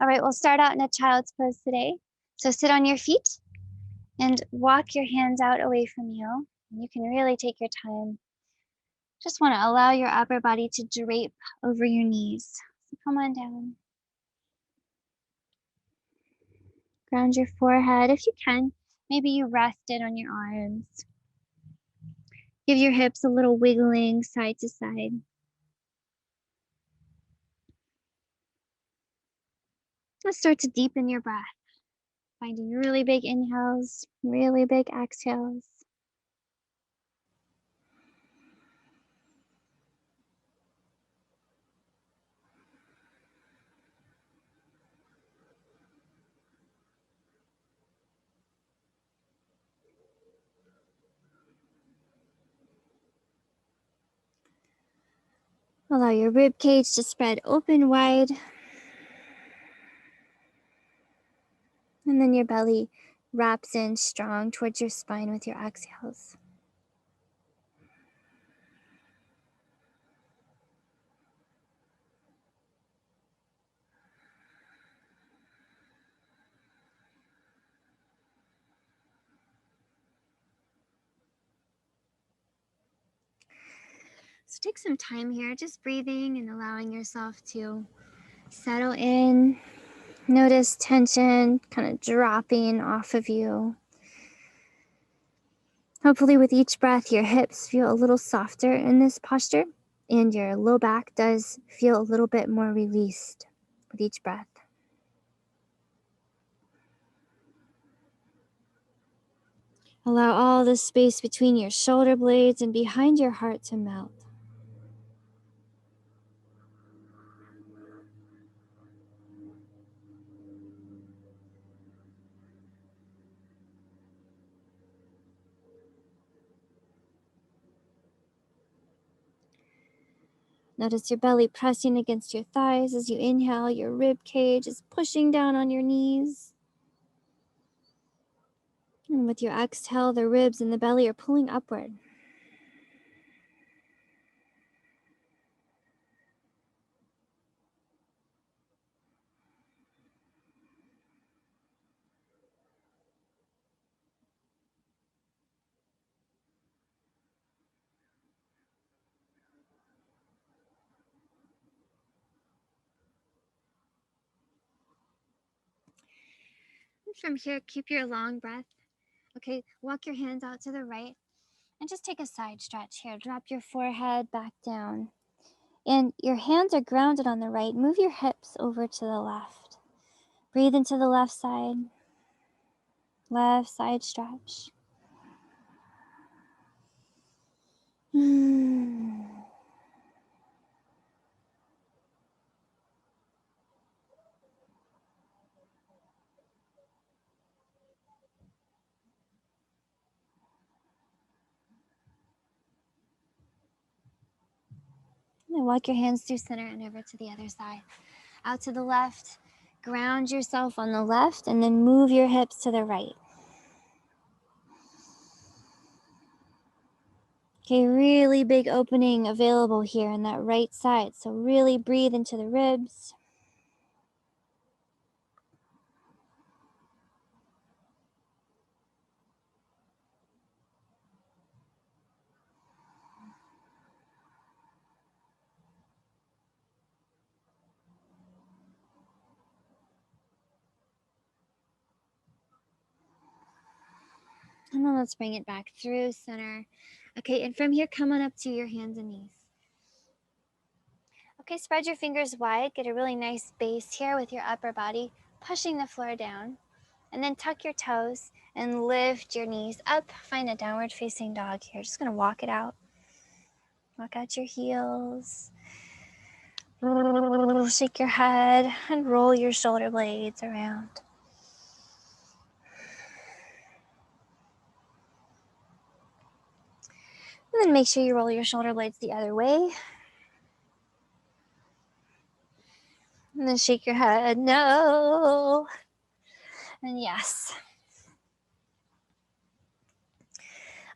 All right, we'll start out in a child's pose today. So sit on your feet and walk your hands out away from you. You can really take your time. Just want to allow your upper body to drape over your knees. So come on down. Ground your forehead if you can. Maybe you rest it on your arms. Give your hips a little wiggling side to side. Let's start to deepen your breath. Finding really big inhales, really big exhales. Allow your rib cage to spread open wide. And then your belly wraps in strong towards your spine with your exhales. So take some time here, just breathing and allowing yourself to settle in. Notice tension kind of dropping off of you. Hopefully with each breath, your hips feel a little softer in this posture and your low back does feel a little bit more released with each breath. Allow all the space between your shoulder blades and behind your heart to melt. Notice your belly pressing against your thighs as you inhale. Your rib cage is pushing down on your knees. And with your exhale, the ribs and the belly are pulling upward. And from here, keep your long breath. Okay, walk your hands out to the right and just take a side stretch here. Drop your forehead back down. And your hands are grounded on the right. Move your hips over to the left. Breathe into the left side stretch. And then walk your hands through center and over to the other side. Out to the left, ground yourself on the left, and then move your hips to the right. Okay, really big opening available here in that right side. So really breathe into the ribs. And then let's bring it back through center. Okay, and from here, come on up to your hands and knees. Okay, spread your fingers wide. Get a really nice base here with your upper body, pushing the floor down. And then tuck your toes and lift your knees up. Find a downward facing dog here. Just gonna walk it out. Walk out your heels. Shake your head and roll your shoulder blades around. And then make sure you roll your shoulder blades the other way. And then shake your head, no. And yes.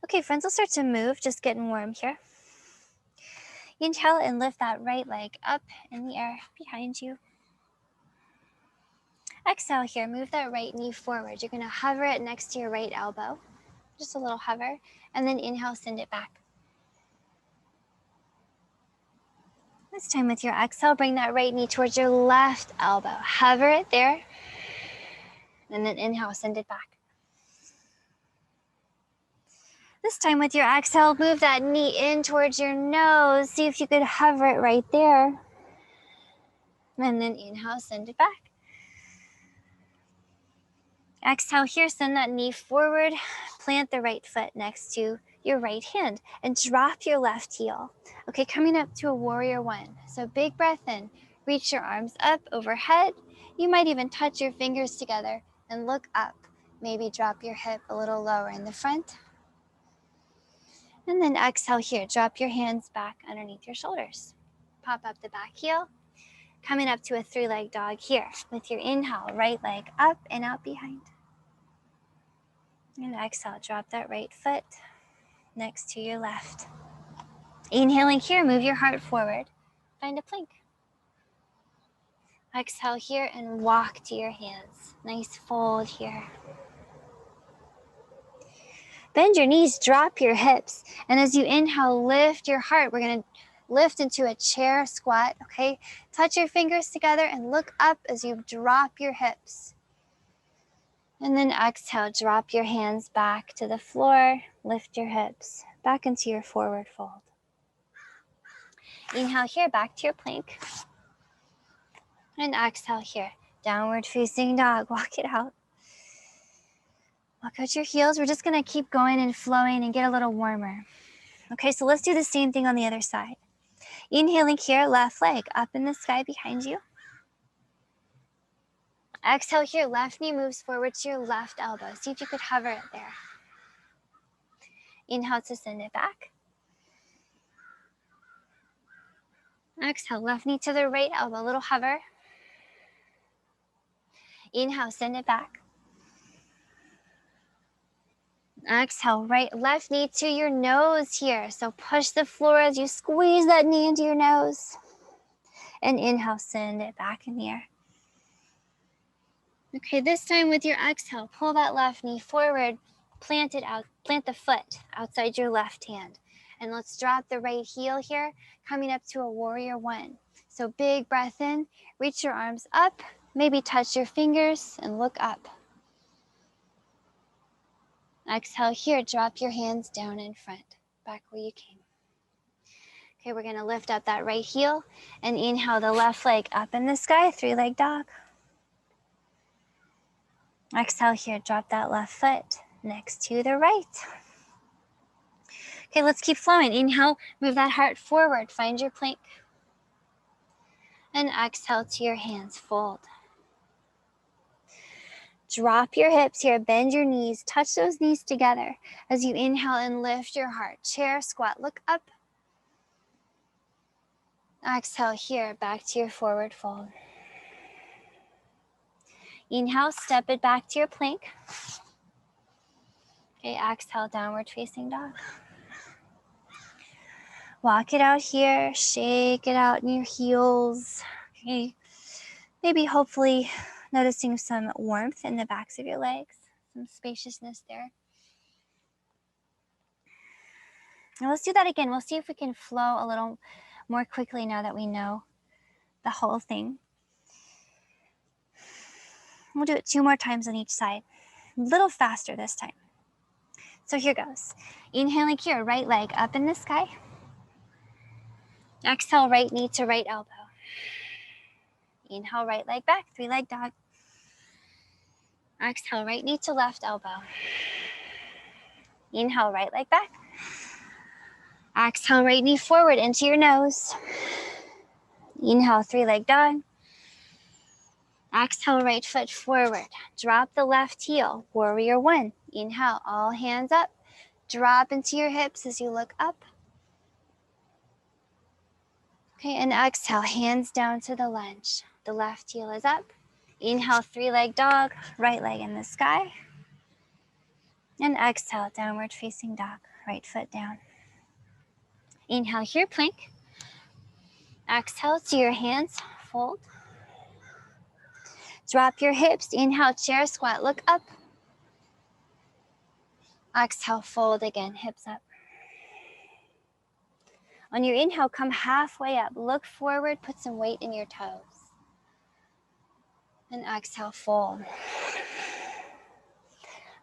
Okay, friends, we'll start to move, just getting warm here. Inhale and lift that right leg up in the air behind you. Exhale here, move that right knee forward. You're gonna hover it next to your right elbow. Just a little hover, and then inhale, send it back. This time with your exhale, bring that right knee towards your left elbow. Hover it there, and then inhale, send it back. This time with your exhale, move that knee in towards your nose. See if you could hover it right there. And then inhale, send it back. Exhale here, send that knee forward. Plant the right foot next to your right hand and drop your left heel. Okay, coming up to a warrior one. So big breath in, reach your arms up overhead. You might even touch your fingers together and look up. Maybe drop your hip a little lower in the front. And then exhale here, drop your hands back underneath your shoulders. Pop up the back heel. Coming up to a three-leg dog here. With your inhale, right leg up and out behind. And exhale, drop that right foot next to your left. Inhaling here, move your heart forward. Find a plank. Exhale here and walk to your hands. Nice fold here. Bend your knees, drop your hips. And as you inhale, lift your heart. We're gonna lift into a chair squat, okay? Touch your fingers together and look up as you drop your hips. And then exhale, drop your hands back to the floor, lift your hips back into your forward fold. Inhale here, back to your plank. And exhale here, downward facing dog, walk it out. Walk out your heels. We're just gonna keep going and flowing and get a little warmer. Okay, so let's do the same thing on the other side. Inhaling here, left leg up in the sky behind you. Exhale here, left knee moves forward to your left elbow. See if you could hover it there. Inhale to send it back. Exhale, left knee to the right elbow, a little hover. Inhale, send it back. Exhale, left knee to your nose here. So push the floor as you squeeze that knee into your nose. And inhale, send it back in the air. Okay, this time with your exhale, pull that left knee forward, plant it out, plant the foot outside your left hand. And let's drop the right heel here, coming up to a warrior one. So big breath in, reach your arms up, maybe touch your fingers and look up. Exhale here, drop your hands down in front, back where you came. Okay, we're gonna lift up that right heel and inhale the left leg up in the sky, three-leg dog. Exhale here, drop that left foot next to the right. Okay, let's keep flowing. Inhale, move that heart forward, find your plank. And exhale to your hands, fold. Drop your hips here, bend your knees, touch those knees together as you inhale and lift your heart. Chair squat, look up. Exhale here, back to your forward fold. Inhale, step it back to your plank. Okay, exhale, downward facing dog. Walk it out here, shake it out in your heels. Okay, maybe hopefully noticing some warmth in the backs of your legs, some spaciousness there. Now let's do that again. We'll see if we can flow a little more quickly now that we know the whole thing. We'll do it 2 more times on each side. A little faster this time. So here goes. Inhaling here, right leg up in the sky. Exhale, right knee to right elbow. Inhale, right leg back, three-leg dog. Exhale, right knee to left elbow. Inhale, right leg back. Exhale, right knee forward into your nose. Inhale, three-leg dog. Exhale, right foot forward. Drop the left heel, warrior one. Inhale, all hands up. Drop into your hips as you look up. Okay, and exhale, hands down to the lunge. The left heel is up. Inhale, three-leg dog, right leg in the sky. And exhale, downward facing dog, right foot down. Inhale here, plank. Exhale to your hands, fold. Drop your hips. Inhale, chair squat. Look up. Exhale, fold again. Hips up. On your inhale, come halfway up. Look forward. Put some weight in your toes. And exhale, fold.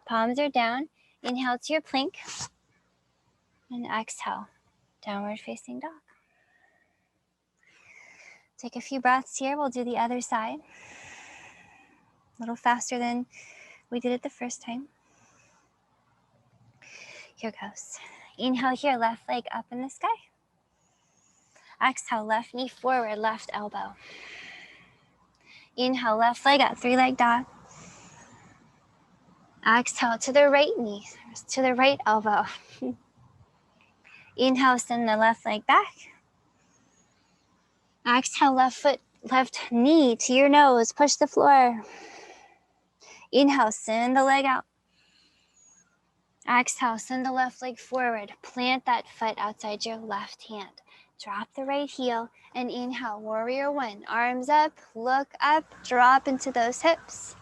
Palms are down. Inhale to your plank. And exhale, downward facing dog. Take a few breaths here. We'll do the other side. A little faster than we did it the first time. Here goes. Inhale here, left leg up in the sky. Exhale, left knee forward, left elbow. Inhale, left leg up, three-leg dog. Exhale to the right knee, to the right elbow. Inhale, send the left leg back. Exhale, left foot, left knee to your nose, push the floor. Inhale, send the leg out. Exhale, send the left leg forward. Plant that foot outside your left hand. Drop the right heel and inhale, warrior one. Arms up, look up, drop into those hips.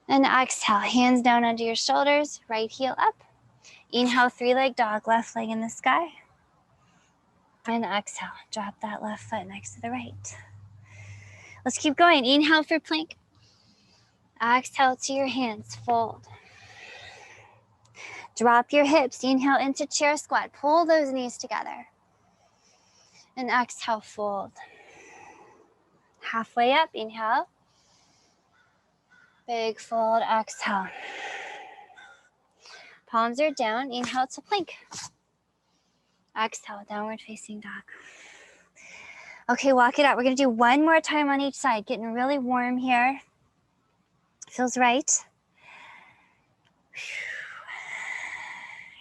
And exhale, hands down under your shoulders, right heel up. Inhale, three-leg dog, left leg in the sky. And exhale, drop that left foot next to the right. Let's keep going. Inhale for plank. Exhale to your hands, fold. Drop your hips, inhale into chair squat. Pull those knees together. And exhale, fold. Halfway up, inhale. Big fold, exhale. Palms are down, inhale to plank. Exhale, downward facing dog. Okay, walk it out. We're gonna do one more time on each side. Getting really warm here. Feels right.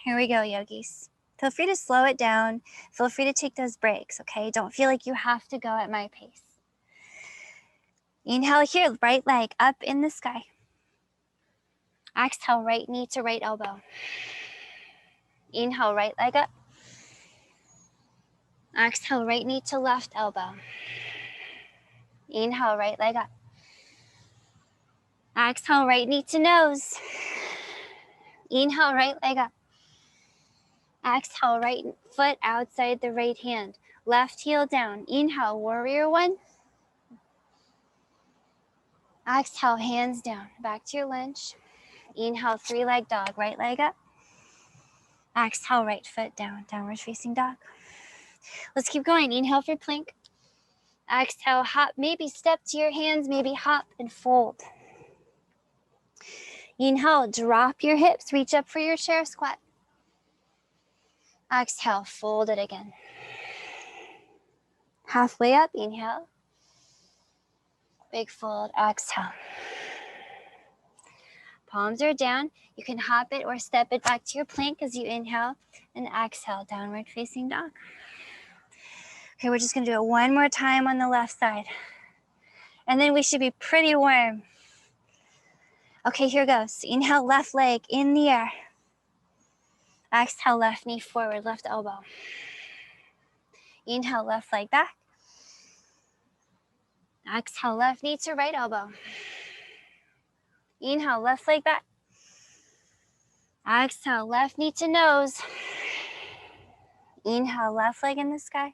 Here we go, yogis. Feel free to slow it down. Feel free to take those breaks, okay? Don't feel like you have to go at my pace. Inhale here, right leg up in the sky. Exhale, right knee to right elbow. Inhale, right leg up. Exhale, right knee to left elbow. Inhale, right leg up. Exhale, right knee to nose. Inhale, right leg up. Exhale, right foot outside the right hand. Left heel down. Inhale, warrior one. Exhale, hands down. Back to your lunge. Inhale, three-leg dog. Right leg up. Exhale, right foot down. Downward facing dog. Let's keep going. Inhale for plank. Exhale, hop. Maybe step to your hands. Maybe hop and fold. Inhale, drop your hips. Reach up for your chair squat. Exhale, fold it again. Halfway up, inhale. Big fold, exhale. Palms are down. You can hop it or step it back to your plank as you inhale and exhale, downward facing dog. Okay, we're just gonna do it one more time on the left side. And then we should be pretty warm. Okay, here goes. Inhale, left leg in the air. Exhale, left knee forward, left elbow. Inhale, left leg back. Exhale, left knee to right elbow. Inhale, left leg back. Exhale, left knee to nose. Inhale, left leg in the sky.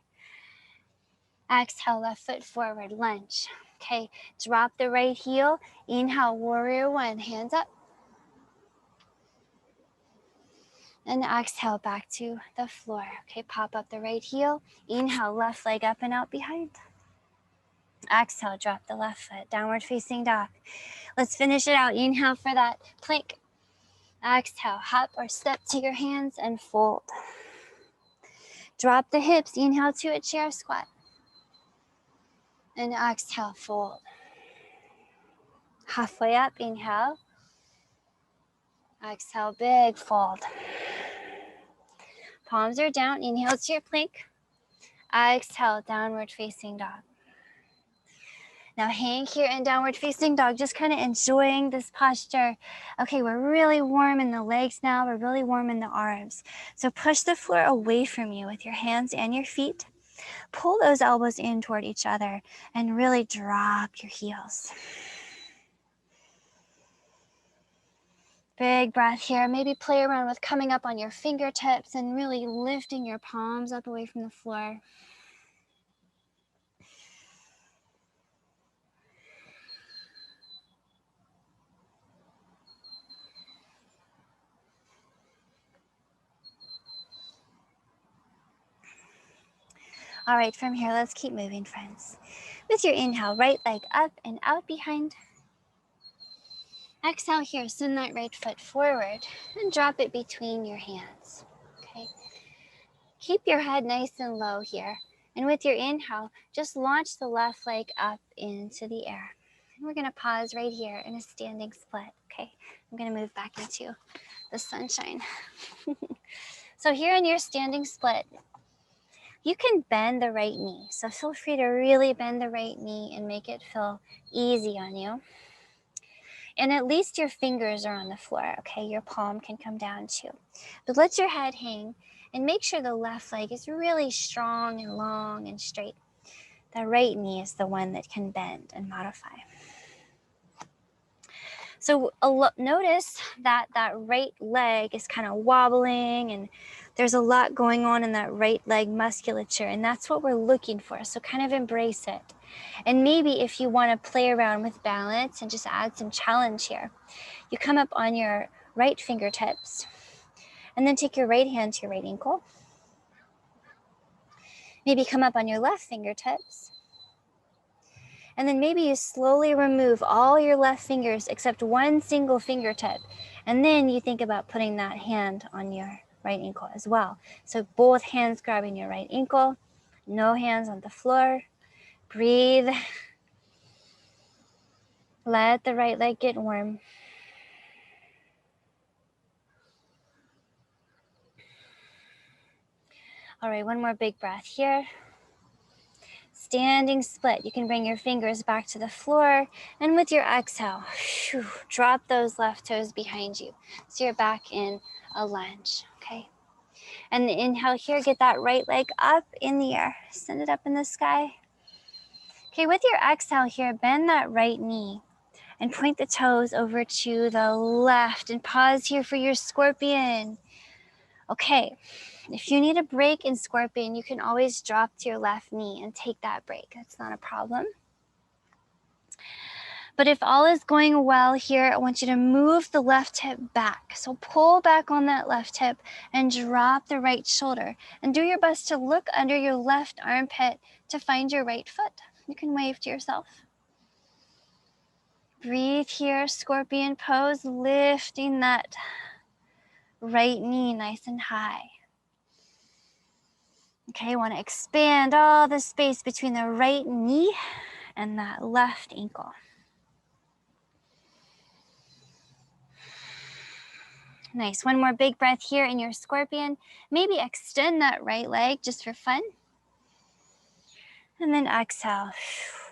Exhale, left foot forward, lunge. Okay, drop the right heel. Inhale, warrior one, hands up. And exhale, back to the floor. Okay, pop up the right heel. Inhale, left leg up and out behind. Exhale, drop the left foot, downward facing dog. Let's finish it out. Inhale for that plank. Exhale, hop or step to your hands and fold. Drop the hips. Inhale to a chair squat. And exhale, fold. Halfway up, inhale. Exhale, big fold. Palms are down. Inhale to your plank. Exhale, downward facing dog. Now hang here in downward facing dog, just kind of enjoying this posture. Okay, we're really warm in the legs now. We're really warm in the arms. So push the floor away from you with your hands and your feet. Pull those elbows in toward each other and really drop your heels. Big breath here. Maybe play around with coming up on your fingertips and really lifting your palms up away from the floor. All right, from here, let's keep moving, friends. With your inhale, right leg up and out behind. Exhale here, send that right foot forward and drop it between your hands, okay? Keep your head nice and low here. And with your inhale, just launch the left leg up into the air. And we're gonna pause right here in a standing split, okay? I'm gonna move back into the sunshine. So here in your standing split, you can bend the right knee. So feel free to really bend the right knee and make it feel easy on you. And at least your fingers are on the floor, okay? Your palm can come down too. But let your head hang and make sure the left leg is really strong and long and straight. The right knee is the one that can bend and modify. So notice that that right leg is kind of wobbling and there's a lot going on in that right leg musculature, and that's what we're looking for. So kind of embrace it. And maybe if you want to play around with balance and just add some challenge here, you come up on your right fingertips and then take your right hand to your right ankle. Maybe come up on your left fingertips. And then maybe you slowly remove all your left fingers except one single fingertip. And then you think about putting that hand on your right ankle as well. So both hands grabbing your right ankle, no hands on the floor. Breathe. Let the right leg get warm. All right, one more big breath here. Standing split, you can bring your fingers back to the floor, and with your exhale, drop those left toes behind you. So you're back in a lunge, okay? And the inhale here, get that right leg up in the air. Send it up in the sky. Okay, with your exhale here, bend that right knee and point the toes over to the left and pause here for your scorpion. Okay, if you need a break in scorpion, you can always drop to your left knee and take that break. That's not a problem. But if all is going well here, I want you to move the left hip back. So pull back on that left hip and drop the right shoulder. And do your best to look under your left armpit to find your right foot. You can wave to yourself. Breathe here, scorpion pose, lifting that right knee nice and high. Okay, I want to expand all the space between the right knee and that left ankle. Nice. One more big breath here in your scorpion. Maybe extend that right leg just for fun. And then exhale.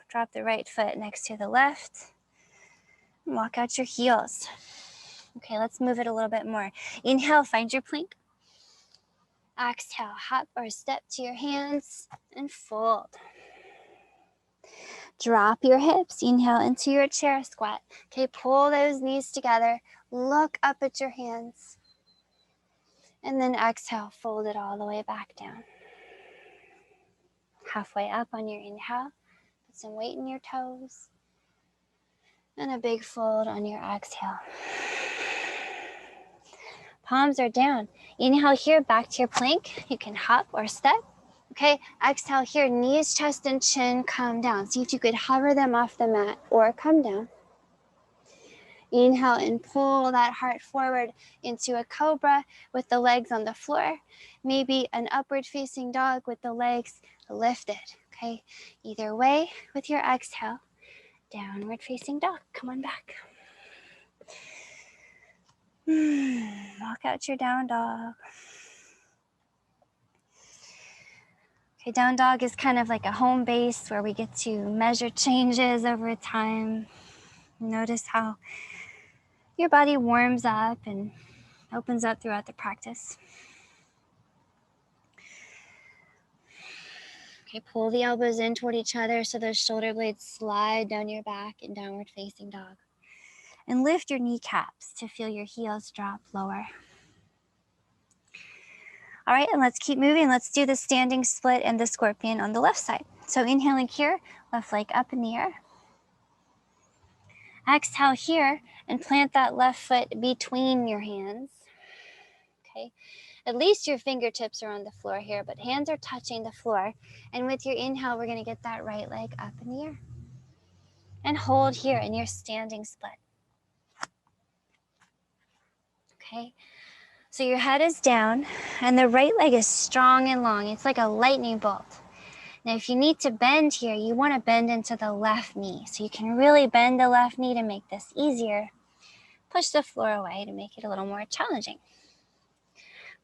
Drop the right foot next to the left. And walk out your heels. Okay, let's move it a little bit more. Inhale, find your plank. Exhale, hop or step to your hands and fold. Drop your hips. Inhale into your chair squat. Okay, pull those knees together. Look up at your hands. And then exhale, fold it all the way back down. Halfway up on your inhale. Put some weight in your toes. And a big fold on your exhale. Palms are down. Inhale here, back to your plank. You can hop or step. Okay, exhale here, knees, chest, and chin come down. See if you could hover them off the mat or come down. Inhale and pull that heart forward into a cobra with the legs on the floor. Maybe an upward facing dog with the legs lifted. Okay, either way with your exhale. Downward facing dog. Come on back. Walk out your down dog. Okay, down dog is kind of like a home base where we get to measure changes over time. Notice how your body warms up and opens up throughout the practice. Okay, pull the elbows in toward each other so those shoulder blades slide down your back in downward facing dog. And lift your kneecaps to feel your heels drop lower. All right, and let's keep moving. Let's do the standing split and the scorpion on the left side. So inhaling here, left leg up in the air. Exhale here and plant that left foot between your hands. Okay, at least your fingertips are on the floor here, but hands are touching the floor. And with your inhale, we're gonna get that right leg up in the air. And hold here in your standing split. Okay, so your head is down and the right leg is strong and long. It's like a lightning bolt. Now, if you need to bend here, you want to bend into the left knee. So you can really bend the left knee to make this easier. Push the floor away to make it a little more challenging.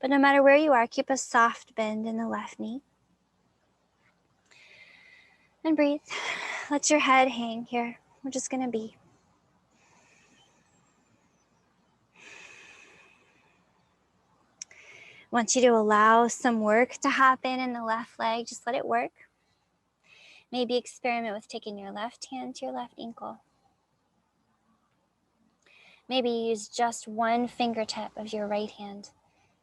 But no matter where you are, keep a soft bend in the left knee. And breathe. Let your head hang here. We're just going to be. I want you to allow some work to happen in the left leg. Just let it work. Maybe experiment with taking your left hand to your left ankle. Maybe use just one fingertip of your right hand,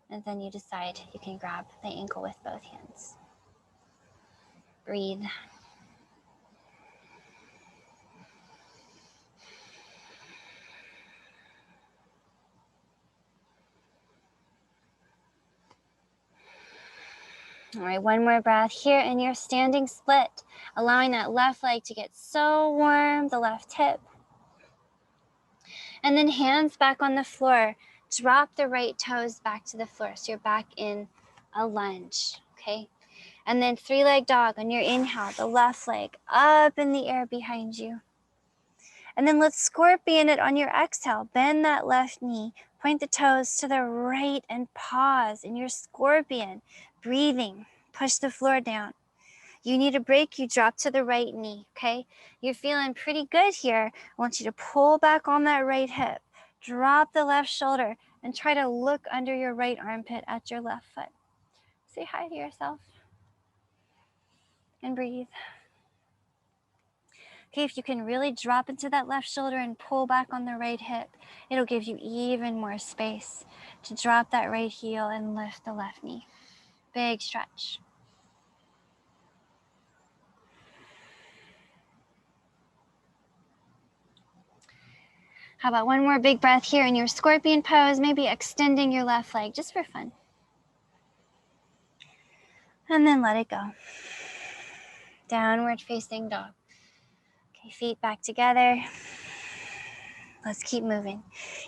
and then you decide you can grab the ankle with both hands. Breathe. All right, one more breath here in your standing split, allowing that left leg to get so warm, the left hip. And then hands back on the floor. Drop the right toes back to the floor so you're back in a lunge, okay? And then three-leg dog on your inhale, the left leg up in the air behind you. And then let's scorpion it on your exhale. Bend that left knee, point the toes to the right and pause in your scorpion. Breathing, push the floor down. You need a break, you drop to the right knee, okay? You're feeling pretty good here. I want you to pull back on that right hip, drop the left shoulder, and try to look under your right armpit at your left foot. Say hi to yourself and breathe. Okay, if you can really drop into that left shoulder and pull back on the right hip, it'll give you even more space to drop that right heel and lift the left knee. Big stretch. How about one more big breath here in your scorpion pose, maybe extending your left leg just for fun. And then let it go. Downward facing dog. Okay, feet back together. Let's keep moving.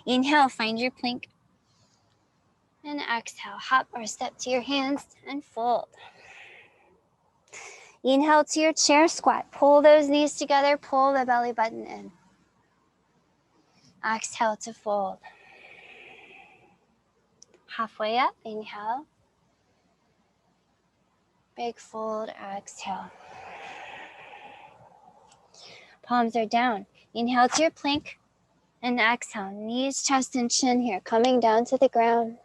Inhale, find your plank. And exhale, hop or step to your hands and fold. Inhale to your chair squat. Pull those knees together, pull the belly button in. Exhale to fold. Halfway up, inhale. Big fold, exhale. Palms are down. Inhale to your plank and exhale. Knees, chest, and chin here, coming down to the ground.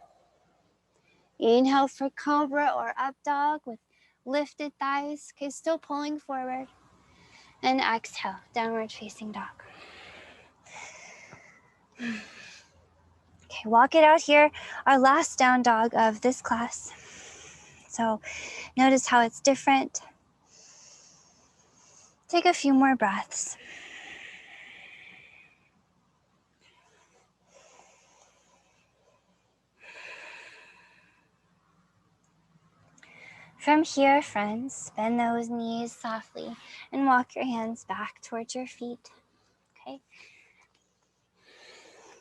Inhale for cobra or up dog with lifted thighs. Okay, still pulling forward. And exhale, downward facing dog. Okay, walk it out here. Our last down dog of this class. So notice how it's different. Take a few more breaths. From here, friends, bend those knees softly and walk your hands back towards your feet, okay?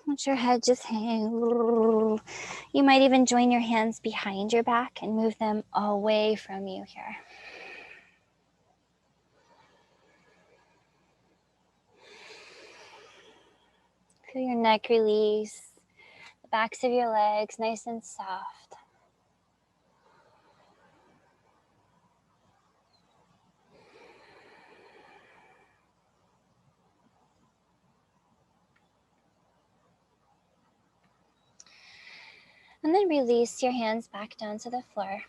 Let your head just hang. You might even join your hands behind your back and move them away from you here. Feel your neck release, the backs of your legs nice and soft. And then release your hands back down to the floor.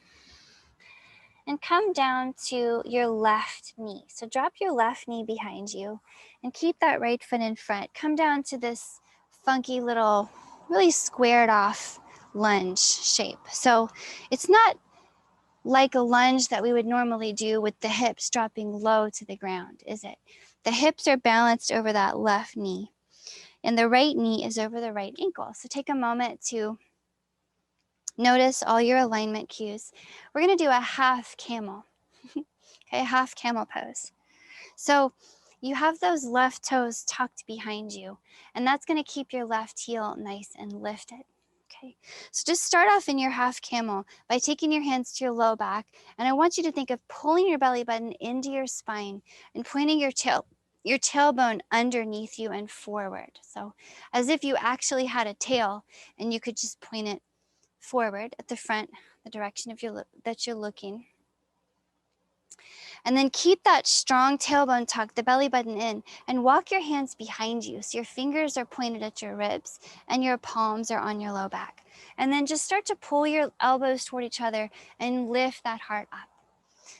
and come down to your left knee. So drop your left knee behind you and keep that right foot in front. Come down to this funky little, really squared off lunge shape. So it's not like a lunge that we would normally do with the hips dropping low to the ground, is it? The hips are balanced over that left knee, and the right knee is over the right ankle. So take a moment to notice all your alignment cues. We're gonna do a half camel, okay, half camel pose. So you have those left toes tucked behind you, and that's gonna keep your left heel nice and lifted. Okay, so just start off in your half camel by taking your hands to your low back, and I want you to think of pulling your belly button into your spine and pointing your tailbone underneath you and forward. So as if you actually had a tail and you could just point it forward at the front, the direction of that you're looking. And then keep that strong tailbone tuck, the belly button in, and walk your hands behind you. So your fingers are pointed at your ribs and your palms are on your low back. And then just start to pull your elbows toward each other and lift that heart up.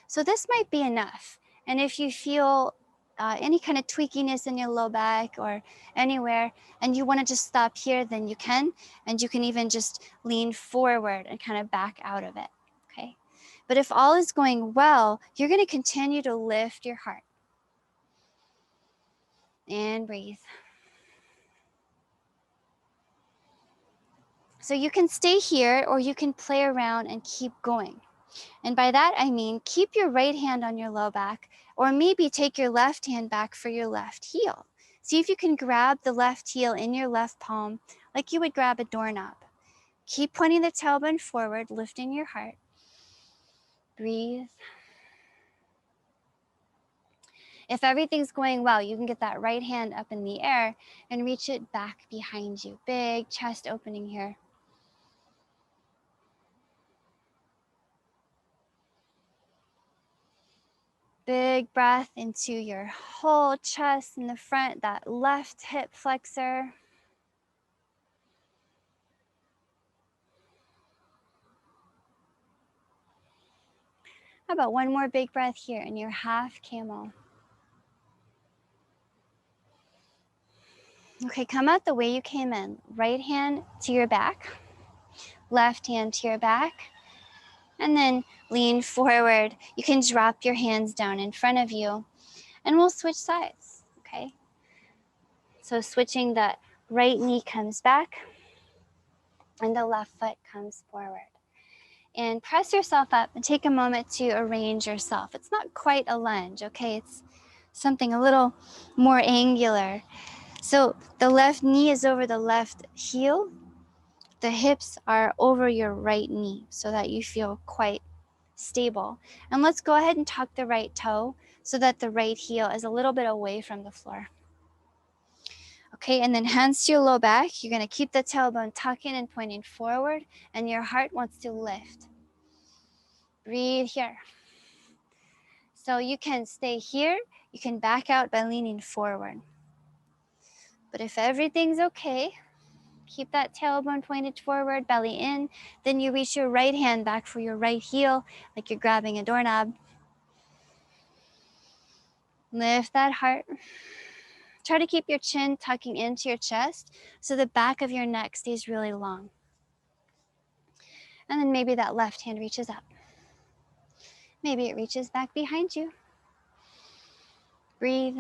So this might be enough. And if you feel any kind of tweakiness in your low back or anywhere, and you want to just stop here, then you can. And you can even just lean forward and kind of back out of it, okay? But if all is going well, you're going to continue to lift your heart. And breathe. So you can stay here or you can play around and keep going. And by that, I mean, keep your right hand on your low back, or maybe take your left hand back for your left heel. See if you can grab the left heel in your left palm like you would grab a doorknob. Keep pointing the tailbone forward, lifting your heart. Breathe. If everything's going well, you can get that right hand up in the air and reach it back behind you. Big chest opening here. Big breath into your whole chest in the front, that left hip flexor. How about one more big breath here in your half camel? Okay, come out the way you came in. Right hand to your back, left hand to your back, and then lean forward. You can drop your hands down in front of you, and we'll switch sides, okay? So switching, the right knee comes back, and the left foot comes forward. And press yourself up and take a moment to arrange yourself. It's not quite a lunge, okay? It's something a little more angular. So the left knee is over the left heel. The hips are over your right knee so that you feel quite stable. And let's go ahead and tuck the right toe so that the right heel is a little bit away from the floor. Okay, and then hands to your low back. You're gonna keep the tailbone tucking and pointing forward, and your heart wants to lift. Breathe here. So you can stay here, you can back out by leaning forward. But if everything's okay, keep that tailbone pointed forward, belly in, then you reach your right hand back for your right heel, like you're grabbing a doorknob. Lift that heart. Try to keep your chin tucking into your chest so the back of your neck stays really long. And then maybe that left hand reaches up. Maybe it reaches back behind you. Breathe.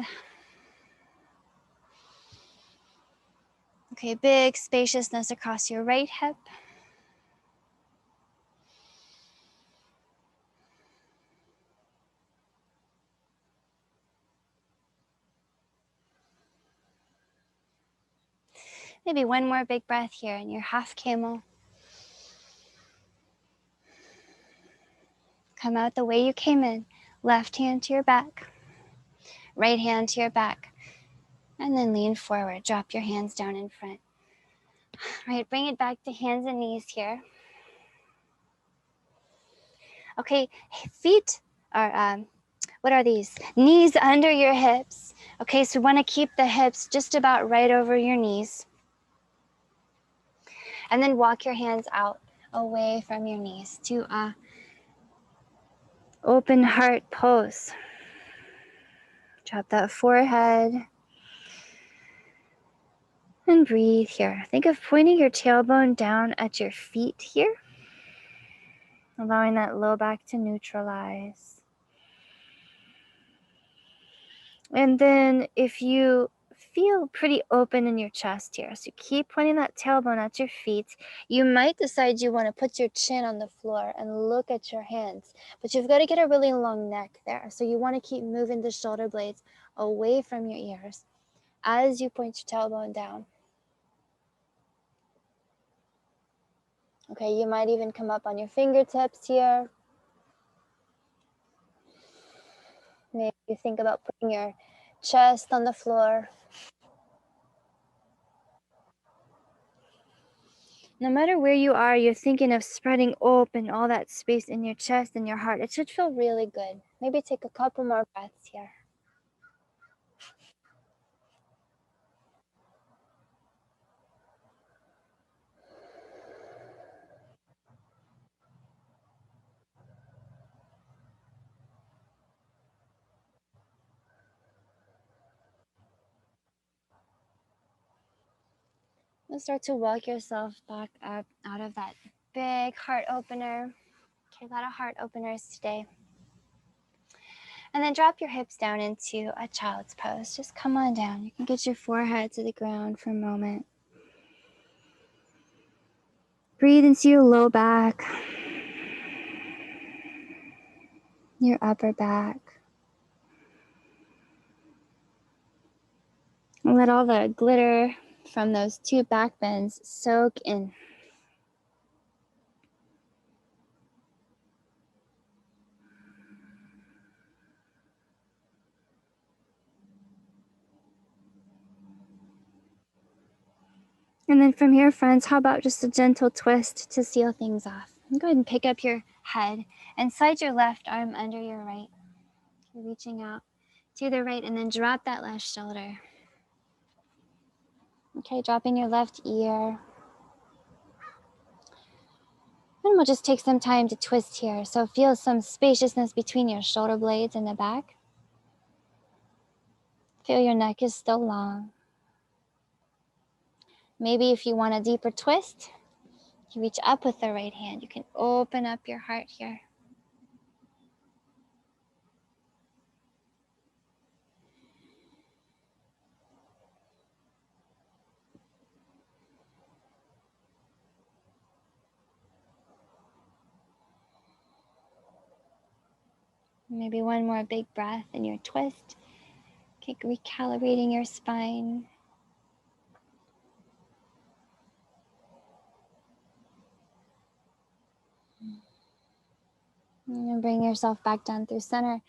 Okay, big spaciousness across your right hip. Maybe one more big breath here in your half camel. Come out the way you came in. Left hand to your back. Right hand to your back. And then lean forward. Drop your hands down in front. All right, bring it back to hands and knees here. Okay, feet are, what are these? Knees under your hips. Okay, so we want to keep the hips just about right over your knees. And then walk your hands out away from your knees to open heart pose. Drop that forehead. And breathe here. Think of pointing your tailbone down at your feet here, allowing that low back to neutralize. And then if you feel pretty open in your chest here, so keep pointing that tailbone at your feet, you might decide you want to put your chin on the floor and look at your hands, but you've got to get a really long neck there. So you want to keep moving the shoulder blades away from your ears as you point your tailbone down. Okay, you might even come up on your fingertips here. Maybe you think about putting your chest on the floor. No matter where you are, you're thinking of spreading open all that space in your chest and your heart. It should feel really good. Maybe take a couple more breaths here. And start to walk yourself back up out of that big heart opener. Okay, a lot of heart openers today. And then drop your hips down into a child's pose. Just come on down. You can get your forehead to the ground for a moment. Breathe into your low back, your upper back. And let all the glitter from those two back bends soak in. And then from here, friends, how about just a gentle twist to seal things off? And go ahead and pick up your head and slide your left arm under your right. You're reaching out to the right, and then drop that left shoulder. Okay, dropping your left ear. And we'll just take some time to twist here. So feel some spaciousness between your shoulder blades and the back. Feel your neck is still long. Maybe if you want a deeper twist, you reach up with the right hand. You can open up your heart here. Maybe one more big breath in your twist. Okay, recalibrating your spine. And bring yourself back down through center.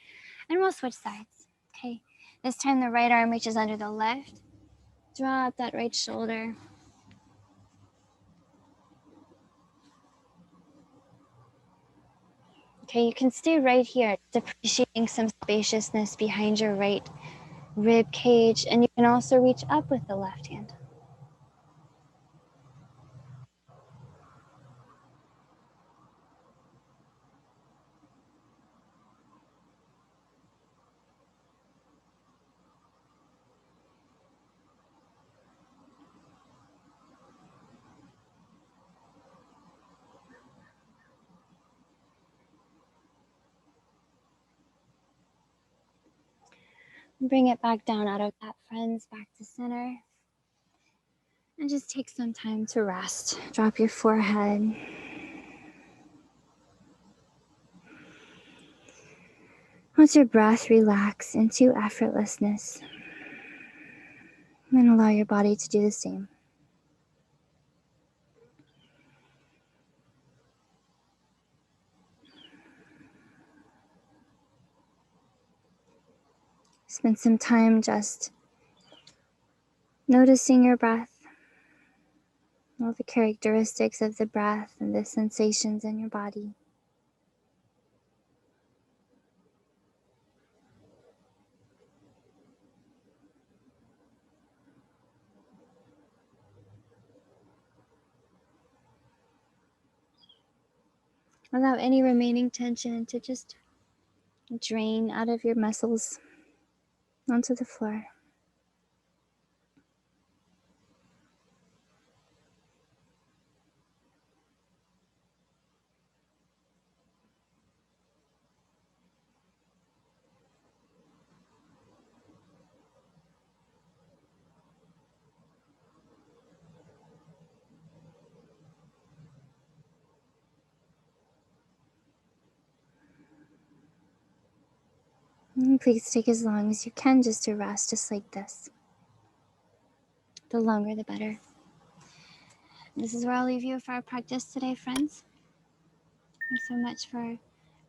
And we'll switch sides. Okay, this time the right arm reaches under the left. Drop that right shoulder. Okay, you can stay right here, appreciating some spaciousness behind your right rib cage. And you can also reach up with the left hand. Bring it back down out of that, friends, back to center. And just take some time to rest. Drop your forehead. Let your breath relax into effortlessness. And allow your body to do the same. Spend some time just noticing your breath, all the characteristics of the breath and the sensations in your body. Allow any remaining tension to just drain out of your muscles onto the floor. And please take as long as you can just to rest, just like this. The longer, the better. This is where I'll leave you for our practice today, friends. Thanks so much for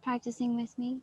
practicing with me.